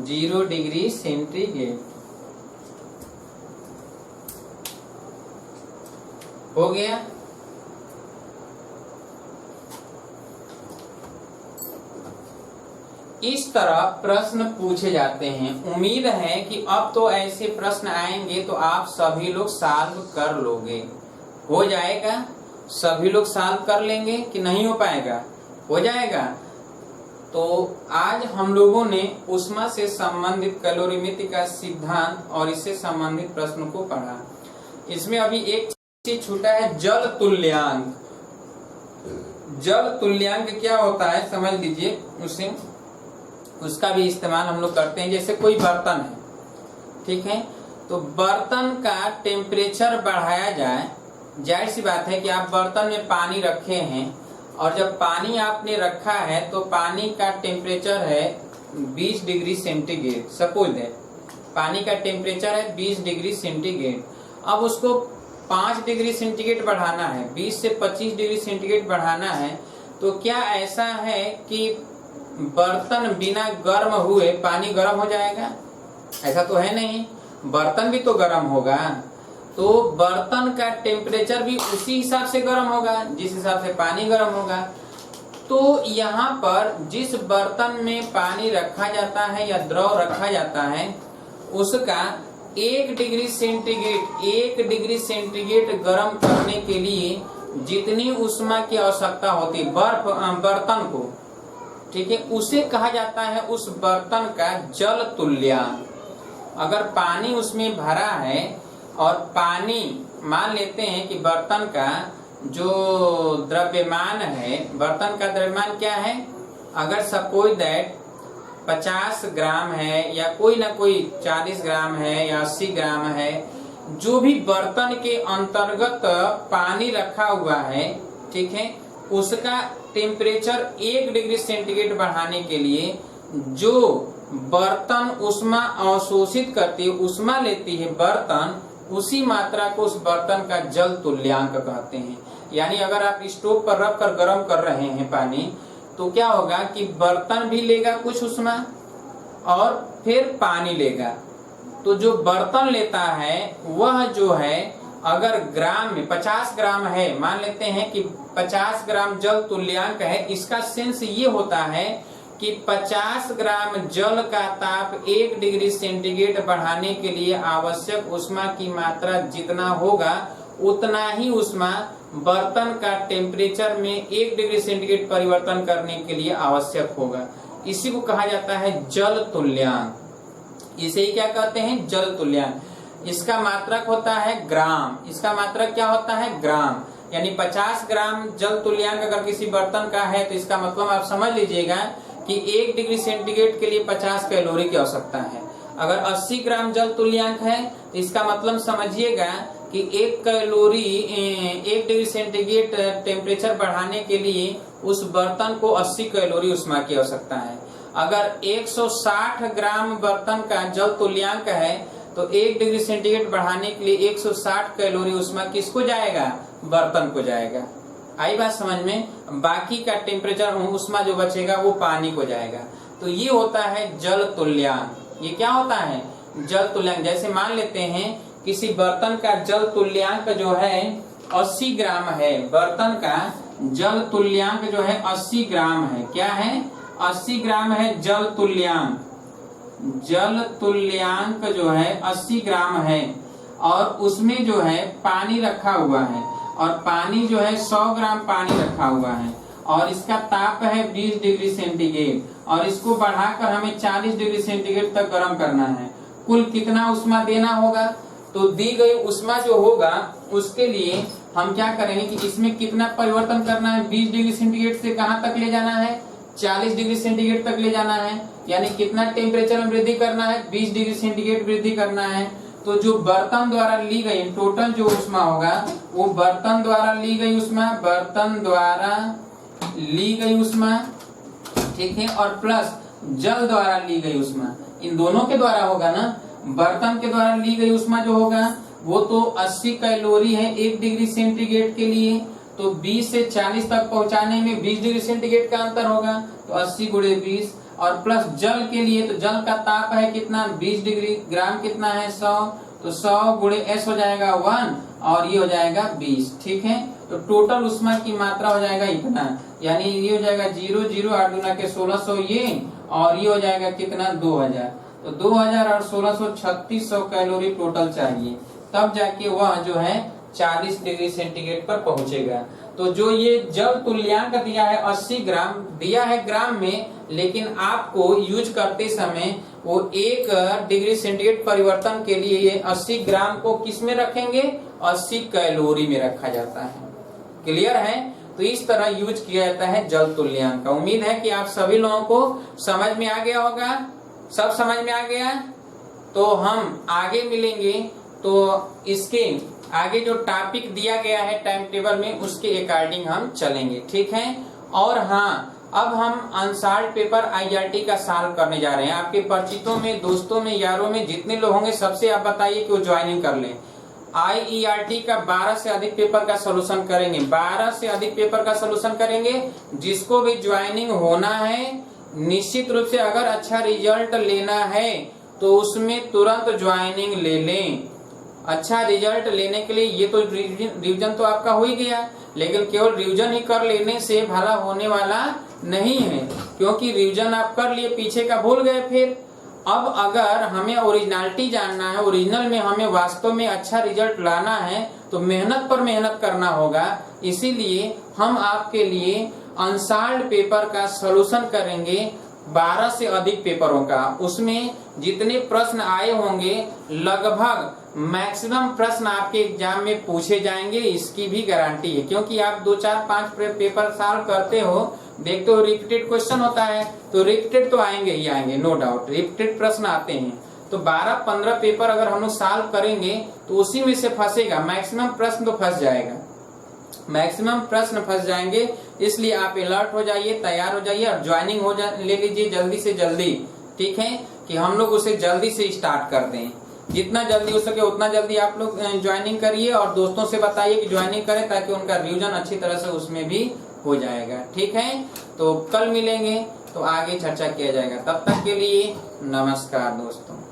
0 डिग्री सेंटीग्रेड हो गया। इस तरह प्रश्न पूछे जाते हैं। उम्मीद है कि अब तो ऐसे प्रश्न आएंगे तो आप सभी लोग सॉल्व कर लोगे। हो जाएगा, सभी लोग सॉल्व कर लेंगे कि नहीं हो पाएगा, हो जाएगा। तो आज हम लोगों ने ऊष्मा से संबंधित कैलोरीमेट्री का सिद्धांत और इससे संबंधित प्रश्न को पढ़ा। इसमें अभी एक चीज छूटा है, जल तुल्यांक। जल तुल्यांक क्या होता है समझ लीजिए, उसका भी इस्तेमाल हम लोग करते हैं। जैसे कोई बर्तन है, ठीक है, तो बर्तन का टेम्परेचर बढ़ाया जाए। जाहिर सी बात है कि आप बर्तन में पानी रखे हैं और जब पानी आपने रखा है तो पानी का टेम्परेचर है 20 डिग्री सेंटीग्रेड। सपोज दैट पानी का टेम्परेचर है 20 डिग्री सेंटीग्रेड। अब उसको 5 डिग्री सेंटीग्रेड बढ़ाना है, 20 से 25 डिग्री सेंटीग्रेड बढ़ाना है। तो क्या ऐसा है कि बर्तन बिना गर्म हुए पानी गर्म हो जाएगा? ऐसा तो है नहीं, बर्तन भी तो गर्म होगा। तो बर्तन का टेम्परेचर भी उसी हिसाब से गर्म होगा जिस हिसाब से पानी गर्म होगा। तो यहाँ पर जिस बर्तन में पानी रखा जाता है या द्रव रखा जाता है उसका 1 डिग्री सेंटीग्रेड गर्म करने के लिए जितनी ऊष्मा की आवश्यकता होती है बर्तन को, ठीक है, उसे कहा जाता है उस बर्तन का जल तुल्यांक। अगर पानी उसमें भरा है और पानी मान लेते हैं कि बर्तन का जो द्रव्यमान है, बर्तन का द्रव्यमान क्या है, अगर सपोज दैट 50 ग्राम है या कोई ना कोई 40 ग्राम है या 80 ग्राम है, जो भी बर्तन के अंतर्गत पानी रखा हुआ है, ठीक है, उसका टेम्परेचर 1 डिग्री सेंटीग्रेड बढ़ाने के लिए जो बर्तन ऊष्मा अवशोषित करती है, ऊष्मा लेती है बर्तन, उसी मात्रा को उस बर्तन का जल तुल्यांक कहते हैं। यानी अगर आप स्टोव पर रख कर गर्म कर रहे हैं पानी, तो क्या होगा कि बर्तन भी लेगा कुछ ऊष्मा और फिर पानी लेगा। तो जो बर्तन लेता है वह जो है, अगर ग्राम में 50 ग्राम है, मान लेते हैं कि 50 ग्राम जल तुल्यांक है, इसका सेंस ये होता है कि 50 ग्राम जल का ताप 1 डिग्री सेंटीग्रेड बढ़ाने के लिए आवश्यक ऊष्मा की मात्रा जितना होगा उतना ही ऊष्मा बर्तन का टेम्परेचर में 1 डिग्री सेंटीग्रेड परिवर्तन करने के लिए आवश्यक होगा। इसी को कहा जाता है जल तुल्यांक। इसे ही क्या कहते हैं, जल तुल्यांक। इसका मात्रक होता है ग्राम। इसका मात्रक क्या होता है, ग्राम। यानी 50 ग्राम जल तुल्यांक अगर किसी बर्तन का है तो इसका मतलब आप समझ लीजिएगा कि 1 डिग्री सेंटीग्रेड के लिए 50 कैलोरी की आवश्यकता है। अगर 80 ग्राम जल तुल्यांक है तो इसका मतलब समझिएगा कि 1 डिग्री सेंटीग्रेड टेम्परेचर बढ़ाने के लिए उस बर्तन को 80 कैलोरी उष्मा की आवश्यकता है। अगर 160 ग्राम बर्तन का जल तुल्यांक है तो 1 डिग्री सेंटीग्रेड बढ़ाने के लिए 160 कैलोरी उष्मा किसको जाएगा? बर्तन को जाएगा। आई बात समझ में? बाकी का टेम्परेचर उष्मा जो बचेगा वो पानी को जाएगा। तो ये होता है जल तुल्यांक। ये क्या होता है? जल तुल्यांक। जैसे मान लेते हैं किसी बर्तन का जल तुल्यांक जो है 80 ग्राम है, बर्तन का जल तुल्यांक जो है 80 ग्राम है। क्या है? 80 ग्राम है जल तुल्यांक। जल तुल्यांक जो है 80 ग्राम है और उसमें जो है पानी रखा हुआ है और पानी जो है 100 ग्राम पानी रखा हुआ है और इसका ताप है 20 डिग्री सेंटीग्रेड और इसको बढ़ाकर हमें 40 डिग्री सेंटीग्रेड तक गर्म करना है। कुल कितना उष्मा देना होगा? तो दी गई उष्मा जो होगा उसके लिए हम क्या करेंगे कि इसमें कितना परिवर्तन करना है? 20 डिग्री सेंटीग्रेड से कहां तक ले जाना है? 40 डिग्री सेंटीग्रेड तक ले जाना है। यानी कितना टेम्परेचर में वृद्धि करना है? 20 डिग्री सेंटीग्रेड वृद्धि करना है। तो जो बर्तन द्वारा ली गई टोटल जो उष्मा होगा वो बर्तन द्वारा ली गई उष्मा, बर्तन द्वारा ली गई उष्मा, ठीक है, और प्लस जल द्वारा ली गई उष्मा, इन दोनों के द्वारा होगा ना। बर्तन के द्वारा ली गई उष्मा जो होगा वो तो 80 कैलोरी है 1 डिग्री सेंटीग्रेड के लिए, तो 20 से 40 तक पहुंचाने में 20 डिग्री सेंटीग्रेड का अंतर होगा, तो 80 गुणे 20, और प्लस जल के लिए तो जल का ताप है कितना? 20 डिग्री, ग्राम कितना है? 100, तो 100 गुणे S हो जाएगा 1 और ये हो जाएगा 20, ठीक है। तो टोटल उष्मा की मात्रा हो जाएगा इतना, यानी ये हो जाएगा 0 0 8 दूना के 1600 ये, और ये हो जाएगा कितना? 2000। तो 2000 और 1600 3600 कैलोरी टोटल चाहिए, तब जाके वह जो है 40 डिग्री सेंटीग्रेड पर पहुंचेगा। तो जो ये जल तुल्यांक दिया है 80 ग्राम दिया है ग्राम में, लेकिन आपको यूज करते समय वो 1 डिग्री सेंटीग्रेड परिवर्तन के लिए ये 80 ग्राम को किस में रखेंगे? 80 कैलोरी में रखा जाता है। क्लियर है? तो इस तरह यूज किया जाता है जल तुल्यांक का। उम्मीद है कि आप सभी लोगों को समझ में आ गया होगा। सब समझ में आ गया? तो हम आगे मिलेंगे तो इसके आगे जो टॉपिक दिया गया है टाइम टेबल में उसके अकॉर्डिंग हम चलेंगे, ठीक है। और हाँ, अब हम अनसॉल्व पेपर IRT का सॉल्व करने जा रहे हैं। आपके परिचितों में, दोस्तों में, यारों में जितने लोग होंगे सबसे आप बताइए कि वो ज्वाइनिंग कर लें। IERT का 12 से अधिक पेपर का सोल्यूशन करेंगे, 12 से अधिक पेपर का सोल्यूशन करेंगे। जिसको भी ज्वाइनिंग होना है निश्चित रूप से अगर अच्छा रिजल्ट लेना है तो उसमें तुरंत ज्वाइनिंग ले लें। अच्छा रिजल्ट लेने के लिए ये तो रिवीजन तो आपका हो ही गया, लेकिन केवल रिवीजन ही कर लेने से भला होने वाला नहीं है, क्योंकि रिवीजन आप कर लिए पीछे का भूल गए। फिर अब अगर हमें ओरिजिनलिटी जानना है, ओरिजिनल में हमें वास्तव में अच्छा रिजल्ट लाना है तो मेहनत पर मेहनत करना होगा। इसीलिए हम आपके लिए अनसॉल्व्ड पेपर का सॉल्यूशन करेंगे 12 से अधिक पेपरों का। उसमें जितने प्रश्न आए होंगे लगभग मैक्सिमम प्रश्न आपके एग्जाम में पूछे जाएंगे, इसकी भी गारंटी है। क्योंकि आप 2 4 5 पेपर सॉल्व करते हो, देखते हो रिपीटेड क्वेश्चन होता है, तो रिपीटेड तो आएंगे ही आएंगे, नो डाउट रिपीटेड प्रश्न आते हैं। तो 12-15 पेपर अगर हम लोग सॉल्व करेंगे तो उसी में से फंसेगा, मैक्सिमम प्रश्न तो फंस जाएगा, मैक्सिमम प्रश्न फंस जाएंगे। इसलिए आप अलर्ट हो जाइए, तैयार हो जाइए और ज्वाइनिंग ले लीजिए जल्दी से जल्दी, ठीक है, कि हम लोग उसे जल्दी से स्टार्ट कर दें। जितना जल्दी हो सके उतना जल्दी आप लोग ज्वाइनिंग करिए और दोस्तों से बताइए कि ज्वाइनिंग करें, ताकि उनका रिवीजन अच्छी तरह से उसमें भी हो जाएगा, ठीक है। तो कल मिलेंगे तो आगे चर्चा किया जाएगा। तब तक के लिए नमस्कार दोस्तों।